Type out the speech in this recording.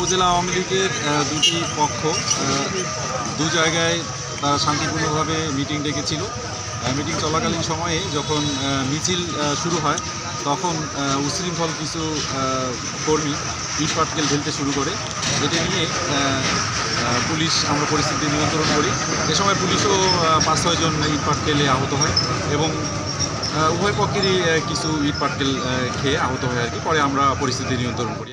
উপজেলা আওয়ামী লীগের দুটি পক্ষ দু জায়গায় তারা শান্তিপূর্ণভাবে মিটিং ডেকেছিল। মিটিং চলাকালীন সময়ে যখন মিছিল শুরু হয় তখন উচ্ছৃঙ্খল কিছু কর্মী ইট পাটকেল ঢেলতে শুরু করে। এটা নিয়ে পুলিশ আমরা পরিস্থিতি নিয়ন্ত্রণ করি। এ সময় পুলিশও 5-6 জন ইট পাটকেলে আহত হয় এবং উভয় পক্ষেরই কিছু ইট পাটকেল খেয়ে আহত হয় আর কি। পরে আমরা পরিস্থিতি নিয়ন্ত্রণ করি।